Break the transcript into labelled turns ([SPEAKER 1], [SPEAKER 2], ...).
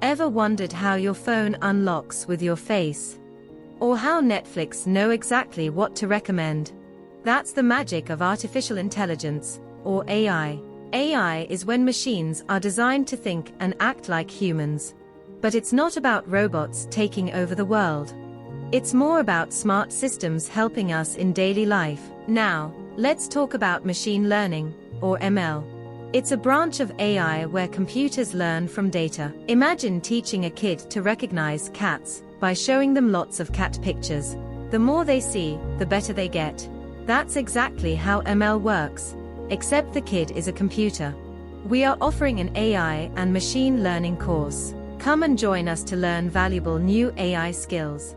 [SPEAKER 1] Ever wondered how your phone unlocks with your face? Or how Netflix know exactly what to recommend? That's the magic of artificial intelligence, or AI. AI is when machines are designed to think and act like humans. But it's not about robots taking over the world. It's more about smart systems helping us in daily life. Now, let's talk about machine learning, or ML. It's a branch of AI where computers learn from data. Imagine teaching a kid to recognize cats by showing them lots of cat pictures. The more they see, the better they get. That's exactly how ML works, except the kid is a computer. We are offering an AI and machine learning course. Come and join us to learn valuable new AI skills.